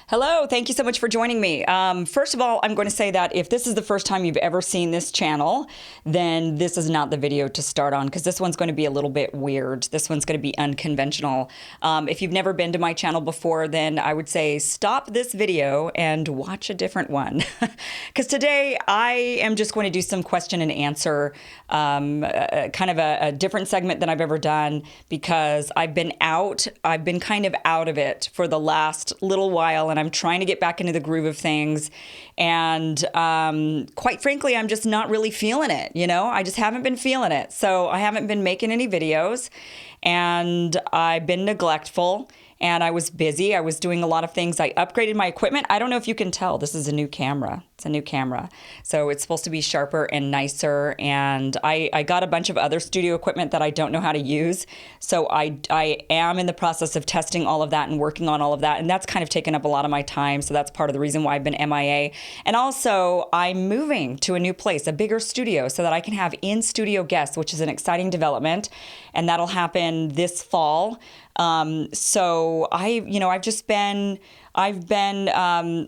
Hello, thank you so much for joining me. First of all, I'm going to say that if this is the first time you've ever seen this channel, then this is not the video to start on because this one's going to be a little bit weird. This one's going to be unconventional. If you've never been to my channel before, then I would say stop this video and watch a different one. Because today I am just going to do some question and answer, kind of a different segment than I've ever done because I've been kind of out of it for the last little while, and I'm trying to get back into the groove of things. And quite frankly, I'm just not really feeling it. I just haven't been feeling it. So I haven't been making any videos, and I've been neglectful. And I was busy. I was doing a lot of things. I upgraded my equipment. I don't know if you can tell. This is a new camera. It's a new camera. So it's supposed to be sharper and nicer. And I got a bunch of other studio equipment that I don't know how to use. So I am in the process of testing all of that and working on all of that. And that's kind of taken up a lot of my time. So that's part of the reason why I've been MIA. And also, I'm moving to a new place, a bigger studio, so that I can have in-studio guests, which is an exciting development. And that'll happen this fall. So I've been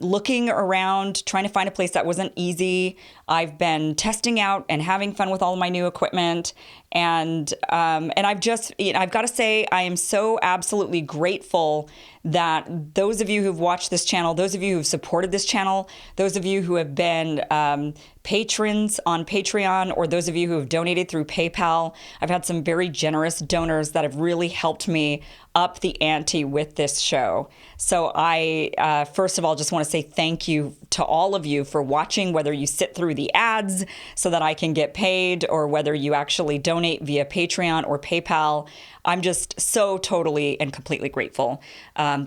looking around, trying to find a place that wasn't easy. I've been testing out and having fun with all of my new equipment. And I've got to say, I am so absolutely grateful that those of you who've watched this channel, those of you who've supported this channel, those of you who have been patrons on Patreon, or those of you who have donated through PayPal. I've had some very generous donors that have really helped me up the ante with this show. So I, first of all, just want to say thank you to all of you for watching, whether you sit through the ads so that I can get paid, or whether you actually donate via Patreon or PayPal. I'm just so totally and completely grateful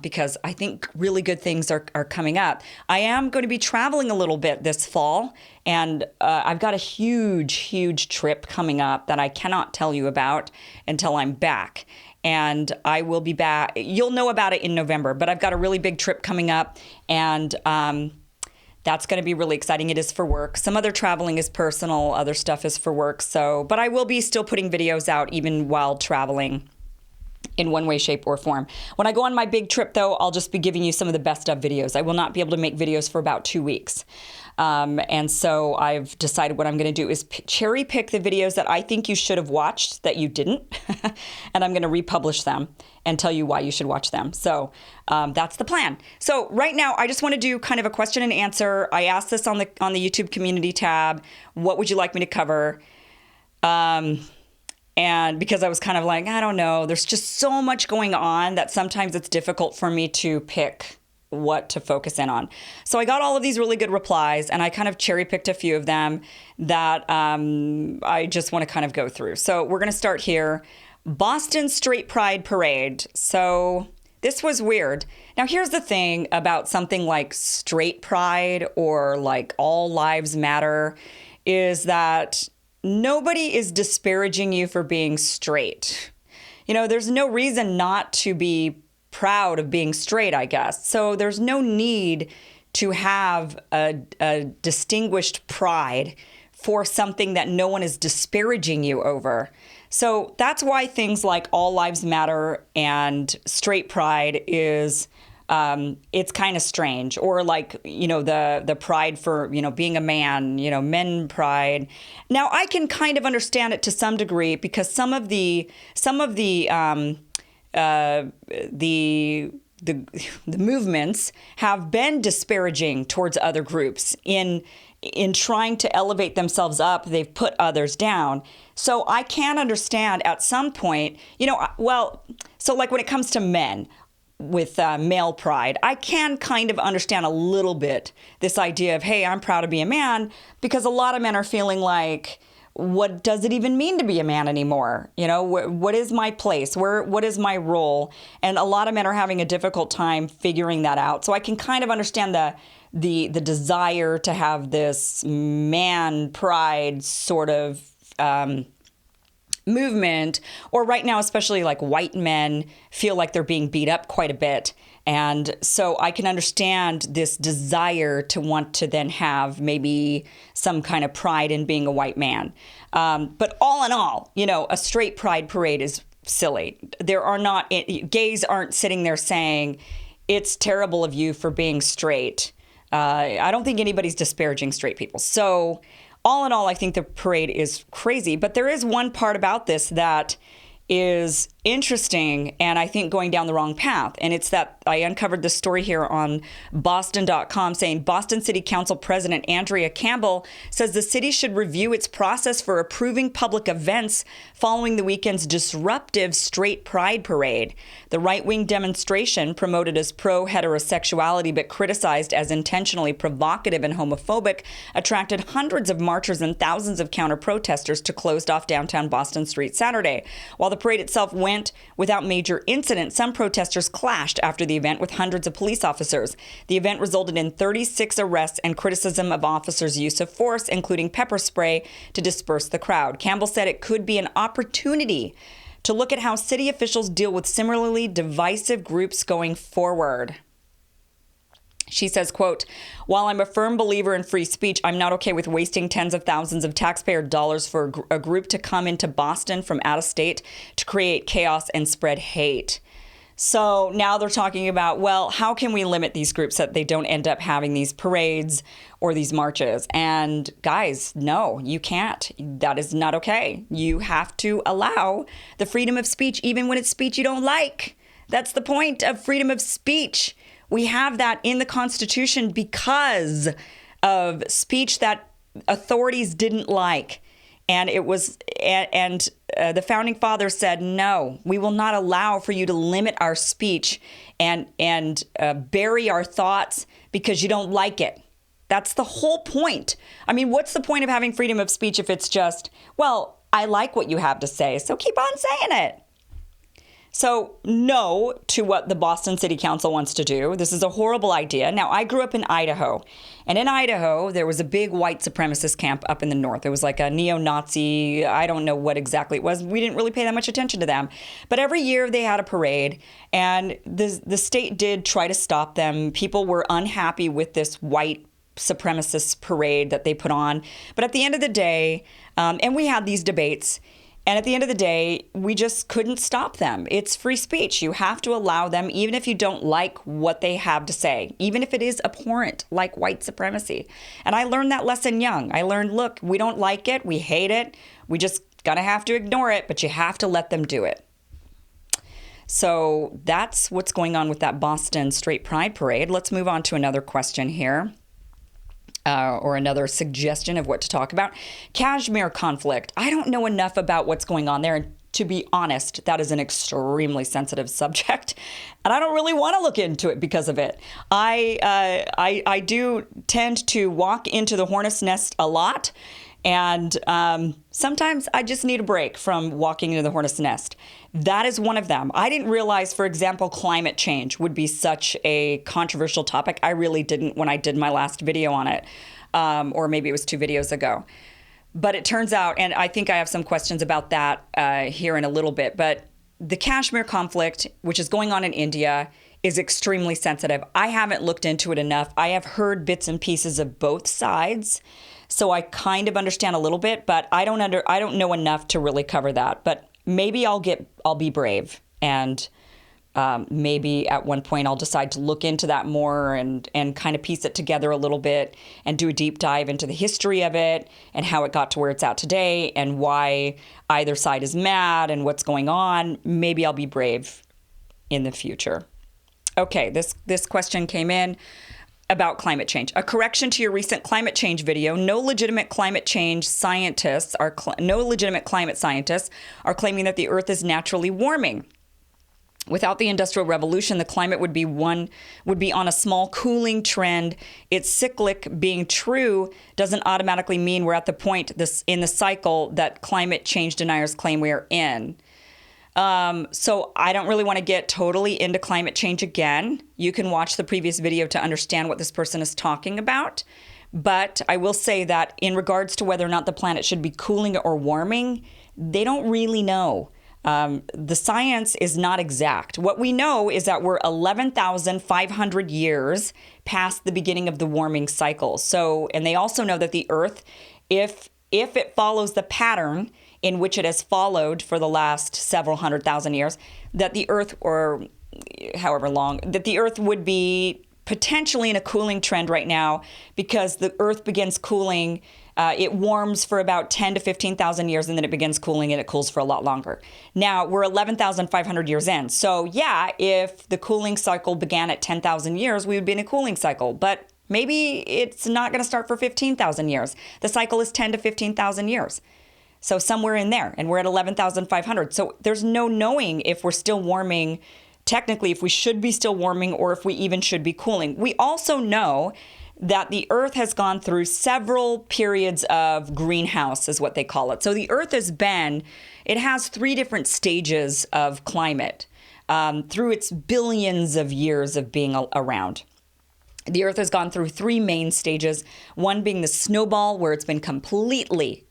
because I think really good things are coming up. I am going to be traveling a little bit this fall, and I've got a huge trip coming up that I cannot tell you about until I'm back. And I will be back. You'll know about it in November, but I've got a really big trip coming up, and that's going to be really exciting. It is for work. Some other traveling is personal. Other stuff is for work. But I will be still putting videos out even while traveling in one way, shape, or form. When I go on my big trip, though, I'll just be giving you some of the best of videos. I will not be able to make videos for about 2 weeks. And so I've decided what I'm going to do is cherry pick the videos that I think you should have watched that you didn't. And I'm going to republish them and tell you why you should watch them. So that's the plan. So right now, I just want to do kind of a question and answer. I asked this on the YouTube community tab. What would you like me to cover? And because I was kind of like, I don't know, there's just so much going on that sometimes it's difficult for me to pick what to focus in on. So I got all of these really good replies, and I kind of cherry picked a few of them that I just want to kind of go through. So we're going to start here. Boston Straight Pride Parade. So this was weird. Now, here's the thing about something like straight pride or like all lives matter is that nobody is disparaging you for being straight. There's no reason not to be proud of being straight, I guess. So there's no need to have a distinguished pride for something that no one is disparaging you over. So that's why things like all lives matter and straight pride is it's kind of strange. Or like, the pride for, being a man, men pride. Now I can kind of understand it to some degree because some of the movements have been disparaging towards other groups in trying to elevate themselves up. They've put others down. So I can understand at some point, so like when it comes to men with male pride, I can kind of understand a little bit this idea of, hey, I'm proud to be a man, because a lot of men are feeling like, what does it even mean to be a man anymore? What is my place? What is my role? And a lot of men are having a difficult time figuring that out. So I can kind of understand the desire to have this man pride sort of movement, or right now, especially like white men feel like they're being beat up quite a bit. And so I can understand this desire to want to then have maybe some kind of pride in being a white man. But all in all, a straight pride parade is silly. Gays aren't sitting there saying, it's terrible of you for being straight. I don't think anybody's disparaging straight people. So all in all, I think the parade is crazy. But there is one part about this that is interesting and I think going down the wrong path. And it's that I uncovered this story here on Boston.com saying Boston City Council President Andrea Campbell says the city should review its process for approving public events following the weekend's disruptive straight pride parade. The right-wing demonstration, promoted as pro-heterosexuality but criticized as intentionally provocative and homophobic, attracted hundreds of marchers and thousands of counter-protesters to closed-off downtown Boston Street Saturday. While the parade itself went without major incident, some protesters clashed after the event with hundreds of police officers. The event resulted in 36 arrests and criticism of officers' use of force, including pepper spray, to disperse the crowd. Campbell said it could be an opportunity to look at how city officials deal with similarly divisive groups going forward. She says, quote, while I'm a firm believer in free speech, I'm not okay with wasting tens of thousands of taxpayer dollars for a group to come into Boston from out of state to create chaos and spread hate. So now they're talking about, well, how can we limit these groups so that they don't end up having these parades or these marches? And guys, no, you can't. That is not okay. You have to allow the freedom of speech, even when it's speech you don't like. That's the point of freedom of speech. We have that in the Constitution because of speech that authorities didn't like. And it was, the founding fathers said, no, we will not allow for you to limit our speech and bury our thoughts because you don't like it. That's the whole point. I mean, what's the point of having freedom of speech if it's just, well, I like what you have to say, so keep on saying it. So no to what the Boston City Council wants to do. This is a horrible idea. Now, I grew up in Idaho, and in Idaho, there was a big white supremacist camp up in the north. It was like a neo-Nazi. I don't know what exactly it was. We didn't really pay that much attention to them. But every year they had a parade, and the state did try to stop them. People were unhappy with this white supremacist parade that they put on. But at the end of the day, and we had these debates, and at the end of the day, we just couldn't stop them. It's free speech. You have to allow them, even if you don't like what they have to say, even if it is abhorrent, like white supremacy. And I learned that lesson young. I learned, look, we don't like it. We hate it. We just gotta have to ignore it, but you have to let them do it. So that's what's going on with that Boston Straight Pride Parade. Let's move on to another question here. Or another suggestion of what to talk about. Kashmir conflict. I don't know enough about what's going on there. And to be honest, that is an extremely sensitive subject. And I don't really want to look into it because of it. I do tend to walk into the hornet's nest a lot. And sometimes I just need a break from walking into the hornet's nest. That is one of them. I didn't realize, for example, climate change would be such a controversial topic. I really didn't when I did my last video on it, or maybe it was 2 videos ago. But it turns out, and I think I have some questions about that here in a little bit, but the Kashmir conflict, which is going on in India, is extremely sensitive. I haven't looked into it enough. I have heard bits and pieces of both sides. So I kind of understand a little bit, but I don't know enough to really cover that. But maybe I'll be brave, and maybe at one point I'll decide to look into that more and kind of piece it together a little bit and do a deep dive into the history of it and how it got to where it's at today and why either side is mad and what's going on. Maybe I'll be brave in the future. Okay, this question came in about climate change. A correction to your recent climate change video. No legitimate climate scientists are claiming that the Earth is naturally warming. Without the Industrial Revolution, the climate would be on a small cooling trend. It's cyclic. Being true doesn't automatically mean we're at the point in the cycle that climate change deniers claim we are in. So I don't really want to get totally into climate change again. You can watch the previous video to understand what this person is talking about. But I will say that in regards to whether or not the planet should be cooling or warming, they don't really know. The science is not exact. What we know is that we're 11,500 years past the beginning of the warming cycle. So, and they also know that the Earth, if it follows the pattern in which it has followed for the last several 100,000 years, that the Earth, or however long, that the Earth would be potentially in a cooling trend right now because the Earth begins cooling. It warms for about 10 to 15,000 years, and then it begins cooling, and it cools for a lot longer. Now, we're 11,500 years in. So, yeah, if the cooling cycle began at 10,000 years, we would be in a cooling cycle. But maybe it's not going to start for 15,000 years. The cycle is 10 to 15,000 years. So somewhere in there, and we're at 11,500. So there's no knowing if we're still warming, technically, if we should be still warming or if we even should be cooling. We also know that the Earth has gone through several periods of greenhouse, is what they call it. So the Earth it has 3 different stages of climate through its billions of years of being around. The Earth has gone through 3 main stages, one being the snowball, where it's been completely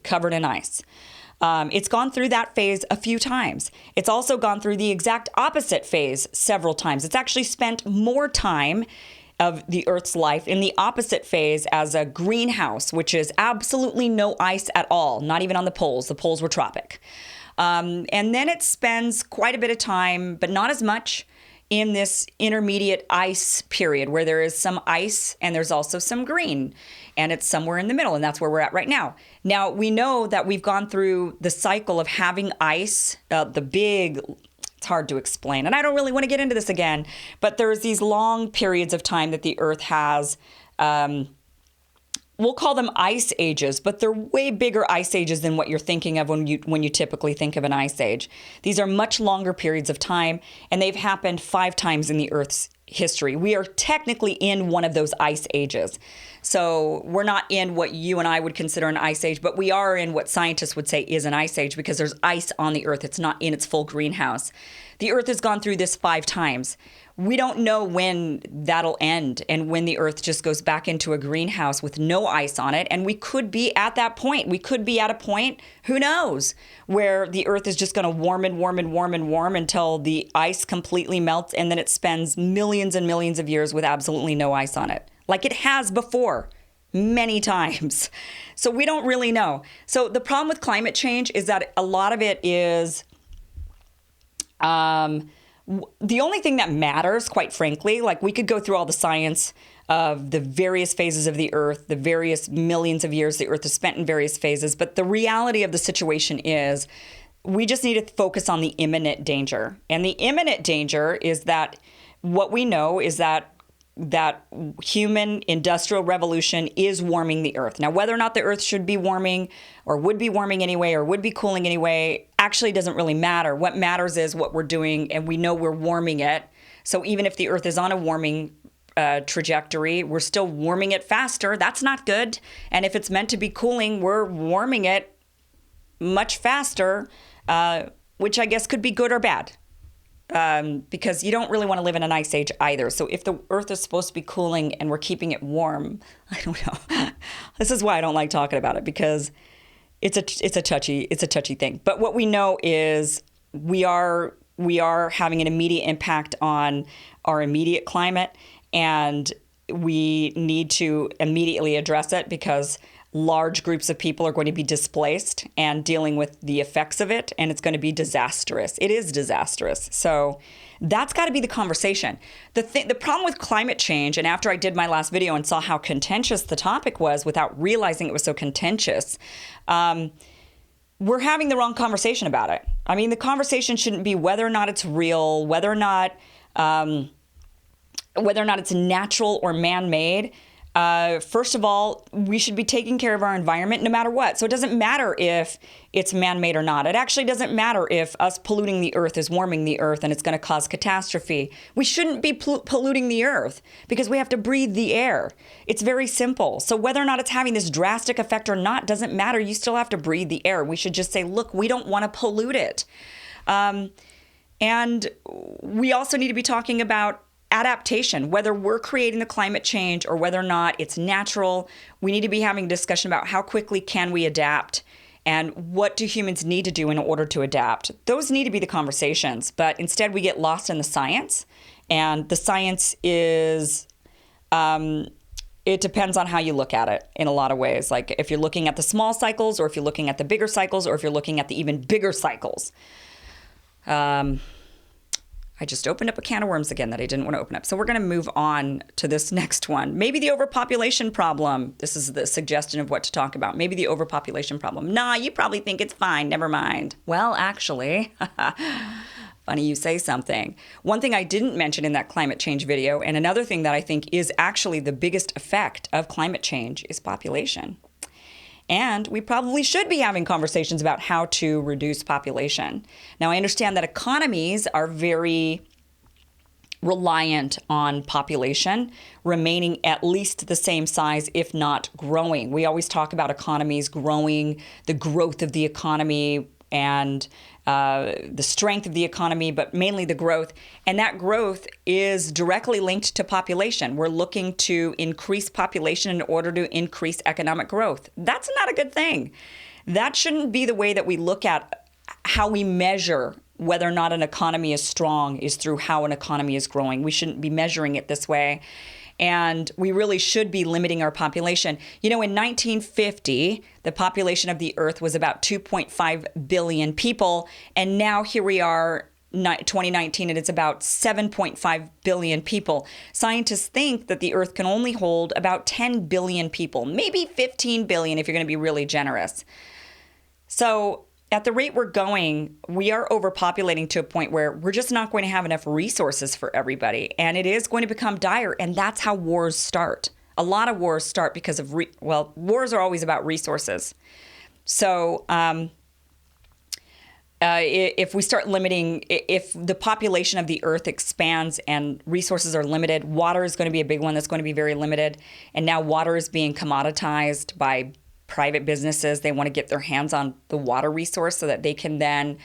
covered in ice. It's gone through that phase a few times. It's also gone through the exact opposite phase several times. It's actually spent more time of the Earth's life in the opposite phase as a greenhouse, which is absolutely no ice at all, not even on the poles. The poles were tropic. And then it spends quite a bit of time, but not as much, in this intermediate ice period where there is some ice and there's also some green, and it's somewhere in the middle, and that's where we're at right now. Now, we know that we've gone through the cycle of having ice, it's hard to explain, and I don't really want to get into this again, but there's these long periods of time that the Earth has, we'll call them ice ages, but they're way bigger ice ages than what you're thinking of when you typically think of an ice age. These are much longer periods of time, and they've happened 5 times in the Earth's history. We are technically in one of those ice ages. So we're not in what you and I would consider an ice age, but we are in what scientists would say is an ice age because there's ice on the Earth. It's not in its full greenhouse. The Earth has gone through this 5 times. We don't know when that'll end and when the Earth just goes back into a greenhouse with no ice on it. And we could be at that point. We could be at a point, who knows, where the Earth is just going to warm and warm and warm and warm until the ice completely melts, and then it spends millions and millions of years with absolutely no ice on it, like it has before many times. So we don't really know. So the problem with climate change is that a lot of it is the only thing that matters, quite frankly, like we could go through all the science of the various phases of the Earth, the various millions of years the Earth has spent in various phases. But the reality of the situation is we just need to focus on the imminent danger. And the imminent danger is that what we know is that human industrial revolution is warming the Earth. Now, whether or not the Earth should be warming or would be warming anyway or would be cooling anyway actually doesn't really matter. What matters is what we're doing, and we know we're warming it. So even if the Earth is on a warming trajectory, we're still warming it faster. That's not good. And if it's meant to be cooling, we're warming it much faster, which I guess could be good or bad. Because you don't really want to live in an ice age either. So if the Earth is supposed to be cooling and we're keeping it warm, I don't know. This is why I don't like talking about it, because it's a touchy thing. But what we know is we are having an immediate impact on our immediate climate, and we need to immediately address it because large groups of people are going to be displaced and dealing with the effects of it, and it's going to be disastrous. It is disastrous. So that's got to be the conversation. The problem with climate change, and after I did my last video and saw how contentious the topic was without realizing it was so contentious, we're having the wrong conversation about it. I mean, the conversation shouldn't be whether or not it's real, whether or not it's natural or man-made. First of all, we should be taking care of our environment no matter what. So it doesn't matter if it's man-made or not. It actually doesn't matter if us polluting the Earth is warming the Earth and it's going to cause catastrophe. We shouldn't be polluting the Earth because we have to breathe the air. It's very simple. So whether or not it's having this drastic effect or not doesn't matter. You still have to breathe the air. We should just say, look, we don't want to pollute it. And we also need to be talking about adaptation, whether we're creating the climate change or whether or not it's natural. We need to be having a discussion about how quickly can we adapt and what do humans need to do in order to adapt. Those need to be the conversations, but instead we get lost in the science, and the science is, it depends on how you look at it in a lot of ways. Like if you're looking at the small cycles, or if you're looking at the bigger cycles, or if you're looking at the even bigger cycles. I just opened up a can of worms again that I didn't want to open up. So we're going to move on to this next one. Maybe the overpopulation problem. This is the suggestion of what to talk about. Maybe the overpopulation problem. Nah, you probably think it's fine. Never mind. Well, actually, funny you say something. One thing I didn't mention in that climate change video, and another thing that I think is actually the biggest effect of climate change, is population. And we probably should be having conversations about how to reduce population. Now, I understand that economies are very reliant on population remaining at least the same size, if not growing. We always talk about economies growing, the growth of the economy, and the strength of the economy, but mainly the growth. And that growth is directly linked to population. We're looking to increase population in order to increase economic growth. That's not a good thing. That shouldn't be the way that we look at how we measure whether or not an economy is strong, is through how an economy is growing. We shouldn't be measuring it this way. And we really should be limiting our population. You know, in 1950, the population of the Earth was about 2.5 billion people. And now here we are, 2019, and it's about 7.5 billion people. Scientists think that the Earth can only hold about 10 billion people, maybe 15 billion if you're going to be really generous. So at the rate we're going, we are overpopulating to a point where we're just not going to have enough resources for everybody. And it is going to become dire. And that's how wars start. A lot of wars start because of, wars are always about resources. So if we start limiting, if the population of the Earth expands and resources are limited, water is going to be a big one that's going to be very limited. And now water is being commoditized by private businesses. They want to get their hands on the water resource so that they can then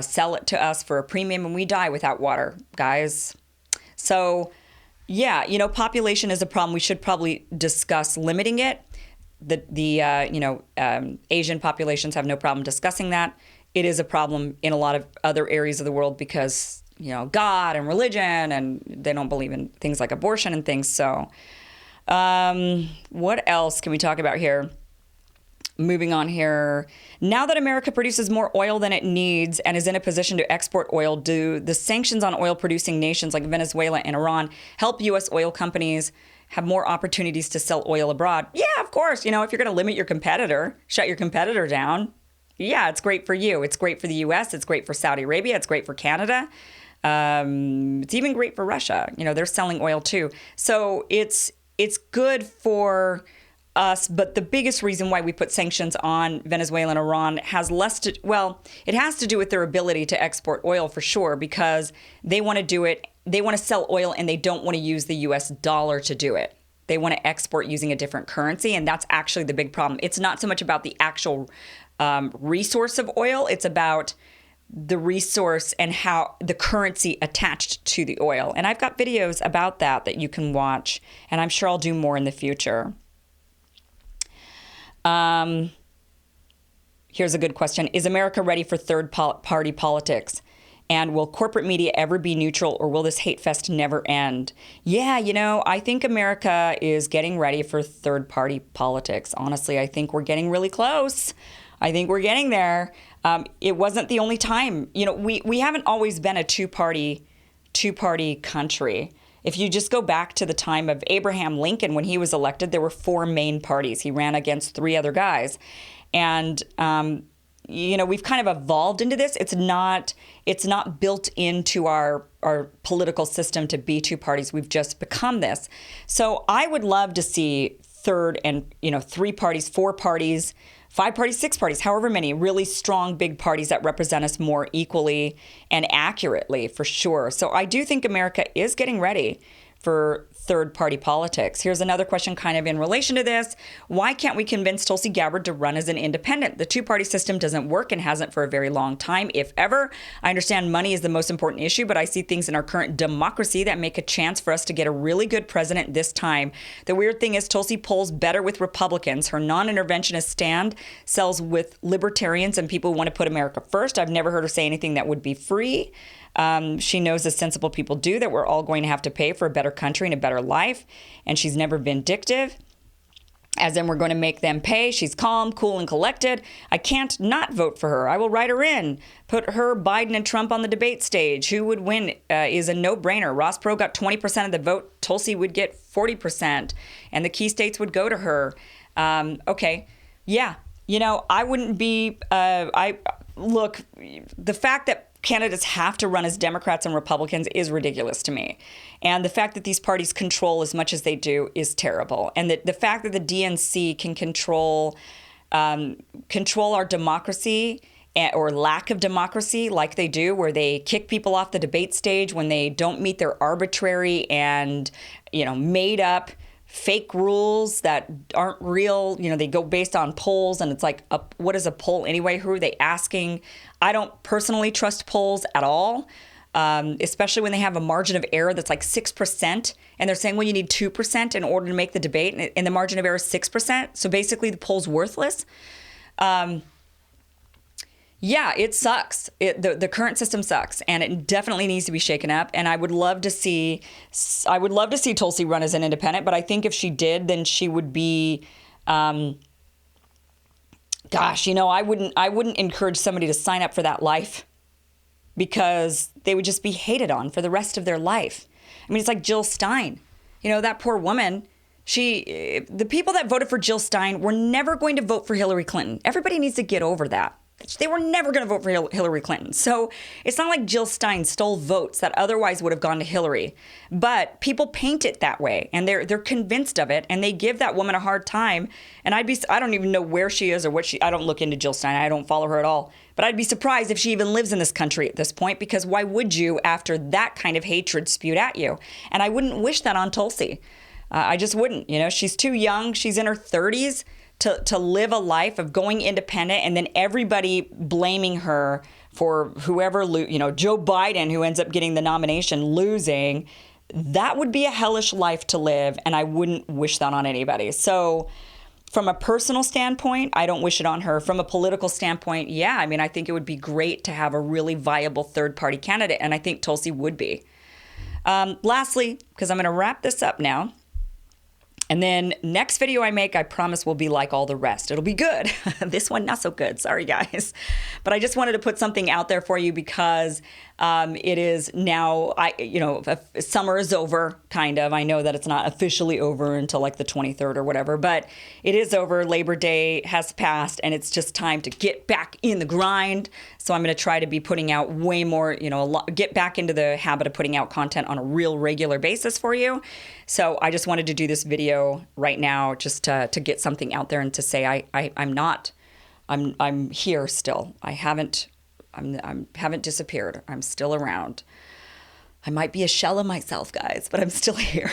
sell it to us for a premium, and we die without water, guys. So yeah, you know, population is a problem. We should probably discuss limiting it. Asian populations have no problem discussing that. It is a problem in a lot of other areas of the world because, you know, God and religion, and they don't believe in things like abortion and things. So what else can we talk about here? Moving on here. Now that America produces more oil than it needs and is in a position to export oil, do the sanctions on oil-producing nations like Venezuela and Iran help U.S. oil companies have more opportunities to sell oil abroad? Yeah, of course. You know, if you're going to limit your competitor, shut your competitor down, yeah, it's great for you. It's great for the U.S. It's great for Saudi Arabia. It's great for Canada. It's even great for Russia. You know, they're selling oil too. So it's good for us, but the biggest reason why we put sanctions on Venezuela and Iran has it has to do with their ability to export oil for sure, because they want to do it. They want to sell oil and they don't want to use the US dollar to do it. They want to export using a different currency. And that's actually the big problem. It's not so much about the actual resource of oil. It's about the resource and how the currency attached to the oil. And I've got videos about that you can watch. And I'm sure I'll do more in the future. Here's a good question. Is America ready for third-party politics? And will corporate media ever be neutral, or will this hate fest never end? Yeah, you know, I think America is getting ready for third-party politics. Honestly, I think we're getting really close. I think we're getting there. It wasn't the only time. You know, we haven't always been a two-party country. If you just go back to the time of Abraham Lincoln, when he was elected, there were 4 main parties. He ran against 3 other guys. And, you know, we've kind of evolved into this. It's not built into our political system to be 2 parties. We've just become this. So I would love to see 3 parties, 4 parties, 5 parties, 6 parties, however many, really strong, big parties that represent us more equally and accurately, for sure. So I do think America is getting ready for third-party politics. Here's another question kind of in relation to this. Why can't we convince Tulsi Gabbard to run as an independent? The 2-party system doesn't work and hasn't for a very long time, if ever. I understand money is the most important issue, but I see things in our current democracy that make a chance for us to get a really good president this time. The weird thing is Tulsi polls better with Republicans. Her non-interventionist stand sells with libertarians and people who want to put America first. I've never heard her say anything that would be free. She knows, as sensible people do, that we're all going to have to pay for a better country and a better life, and she's never vindictive. as in we're going to make them pay. She's calm, cool, and collected. I can't not vote for her. I will write her in. Put her, Biden, and Trump on the debate stage. Who would win is a no-brainer. Ross Perot got 20% of the vote. Tulsi would get 40%, and the key states would go to her. Okay, yeah. I wouldn't be, look, the fact that candidates have to run as Democrats and Republicans is ridiculous to me. And the fact that these parties control as much as they do is terrible. And the fact that the DNC can control our democracy or lack of democracy like they do, where they kick people off the debate stage when they don't meet their arbitrary and, made up fake rules that aren't real. They go based on polls, and it's like, what is a poll anyway? Who are they asking? I don't personally trust polls at all, especially when they have a margin of error that's like 6%, and they're saying, well, you need 2% in order to make the debate, and the margin of error is 6%. So basically the poll's worthless. Yeah, it sucks. The current system sucks, and it definitely needs to be shaken up. And I would love to see Tulsi run as an independent. But I think if she did, then she would be, I wouldn't encourage somebody to sign up for that life, because they would just be hated on for the rest of their life. I mean, it's like Jill Stein. That poor woman. The people that voted for Jill Stein were never going to vote for Hillary Clinton. Everybody needs to get over that. They were never going to vote for Hillary Clinton. So it's not like Jill Stein stole votes that otherwise would have gone to Hillary. But people paint it that way, and they're convinced of it, and they give that woman a hard time. And I don't even know where she is or I don't look into Jill Stein. I don't follow her at all. But I'd be surprised if she even lives in this country at this point, because why would you after that kind of hatred spewed at you? And I wouldn't wish that on Tulsi. I just wouldn't. She's too young. She's in her 30s. To live a life of going independent, and then everybody blaming her for whoever, Joe Biden, who ends up getting the nomination, losing. That would be a hellish life to live, and I wouldn't wish that on anybody. So from a personal standpoint, I don't wish it on her. From a political standpoint, yeah, I think it would be great to have a really viable third-party candidate, and I think Tulsi would be. Lastly, because I'm going to wrap this up now, and then next video I make, I promise, will be like all the rest. It'll be good. This one, not so good. Sorry, guys. But I just wanted to put something out there for you, because it is now, summer is over, kind of. I know that it's not officially over until like the 23rd or whatever, but it is over. Labor Day has passed, and it's just time to get back in the grind. So I'm going to try to be putting out way more, get back into the habit of putting out content on a real regular basis for you. So I just wanted to do this video right now just to get something out there and to say I'm here still. I haven't disappeared. I'm still around. I might be a shell of myself, guys, but I'm still here.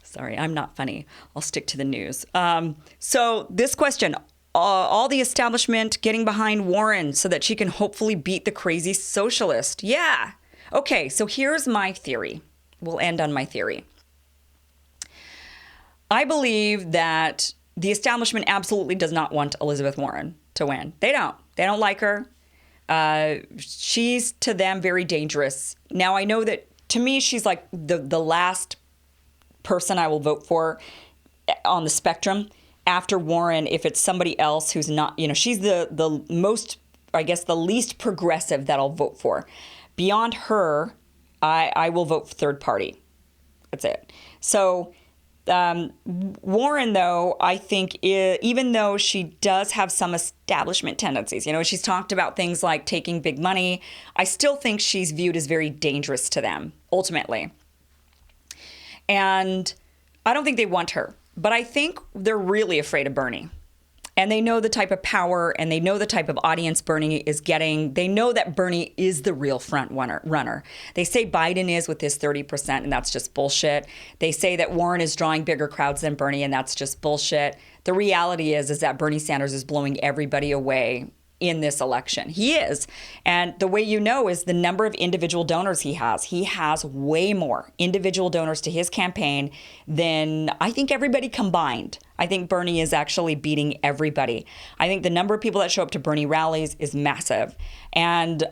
Sorry, I'm not funny. I'll stick to the news. So this question, all the establishment getting behind Warren so that she can hopefully beat the crazy socialist. Yeah. Okay, so here's my theory. We'll end on my theory. I believe that the establishment absolutely does not want Elizabeth Warren to win. They don't. They don't like her. She's, to them, very dangerous. Now, I know that, to me, she's like the last person I will vote for on the spectrum. After Warren, if it's somebody else who's not, she's the most, I guess, the least progressive that I'll vote for. Beyond her, I will vote for third party. That's it. So Warren, though, I think, even though she does have some establishment tendencies, she's talked about things like taking big money, I still think she's viewed as very dangerous to them, ultimately. And I don't think they want her. But I think they're really afraid of Bernie. And they know the type of power, and they know the type of audience Bernie is getting. They know that Bernie is the real front runner. They say Biden is with his 30%, and that's just bullshit. They say that Warren is drawing bigger crowds than Bernie, and that's just bullshit. The reality is that Bernie Sanders is blowing everybody away in this election. He is. And the way is the number of individual donors he has. He has way more individual donors to his campaign than I think everybody combined. I think Bernie is actually beating everybody. I think the number of people that show up to Bernie rallies is massive. And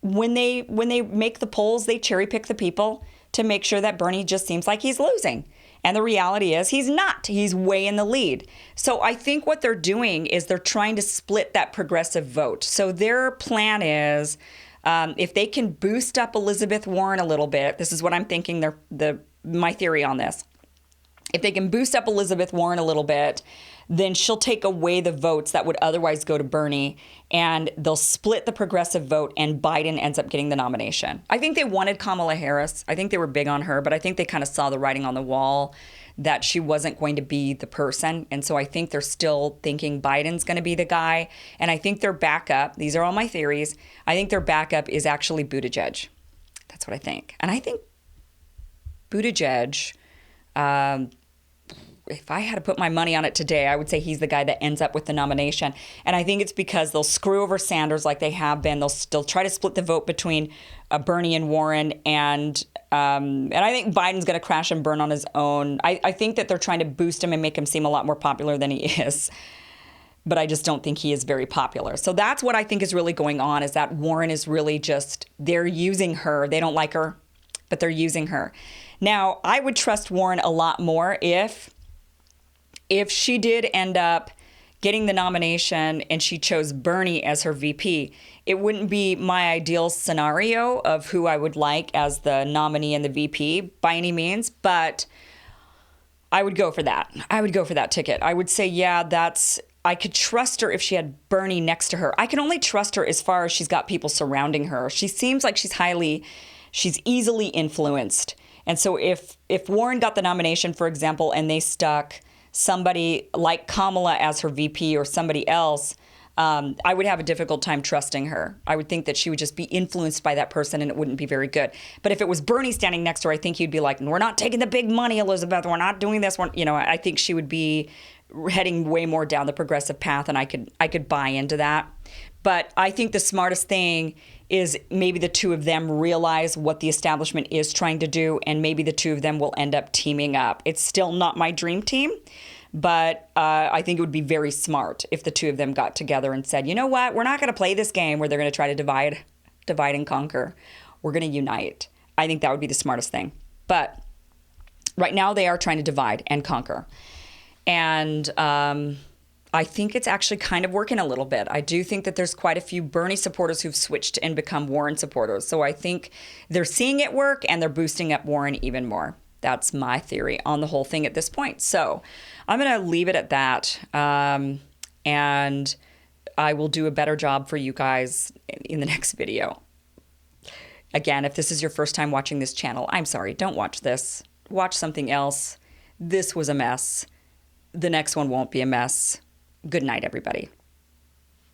when they make the polls, they cherry pick the people to make sure that Bernie just seems like he's losing. And the reality is he's not. He's way in the lead. So I think what they're doing is they're trying to split that progressive vote. So their plan is if they can boost up Elizabeth Warren a little bit, this is what I'm thinking my theory on this. If they can boost up Elizabeth Warren a little bit, then she'll take away the votes that would otherwise go to Bernie, and they'll split the progressive vote, and Biden ends up getting the nomination. I think they wanted Kamala Harris. I think they were big on her, but I think they kind of saw the writing on the wall that she wasn't going to be the person. And so I think they're still thinking Biden's going to be the guy. And I think their backup, these are all my theories, I think their backup is actually Buttigieg. That's what I think. And I think Buttigieg, if I had to put my money on it today, I would say he's the guy that ends up with the nomination. And I think it's because they'll screw over Sanders like they have been. They'll still try to split the vote between Bernie and Warren. And I think Biden's going to crash and burn on his own. I think that they're trying to boost him and make him seem a lot more popular than he is. But I just don't think he is very popular. So that's what I think is really going on, is that Warren is really just, they're using her. They don't like her, but they're using her. Now, I would trust Warren a lot more if she did end up getting the nomination and she chose Bernie as her VP. It wouldn't be my ideal scenario of who I would like as the nominee and the VP by any means, but I would go for that. I would go for that ticket. I would say, yeah, I could trust her if she had Bernie next to her. I can only trust her as far as she's got people surrounding her. She seems like she's easily influenced. And so if Warren got the nomination, for example, and they stuck somebody like Kamala as her VP or somebody else, I would have a difficult time trusting her. I would think that she would just be influenced by that person and it wouldn't be very good. But if it was Bernie standing next to her, I think he'd be like, we're not taking the big money, Elizabeth. We're not doing this. I think she would be heading way more down the progressive path, and I could buy into that. But I think the smartest thing is maybe the two of them realize what the establishment is trying to do, and maybe the two of them will end up teaming up. It's still not my dream team, but I think it would be very smart if the two of them got together and said, you know what, we're not going to play this game where they're going to try to divide and conquer. We're going to unite. I think that would be the smartest thing. But right now they are trying to divide and conquer. And I think it's actually kind of working a little bit. I do think that there's quite a few Bernie supporters who've switched and become Warren supporters. So I think they're seeing it work and they're boosting up Warren even more. That's my theory on the whole thing at this point. So I'm going to leave it at that. And I will do a better job for you guys in the next video. Again, if this is your first time watching this channel, I'm sorry. Don't watch this. Watch something else. This was a mess. The next one won't be a mess. Good night, everybody.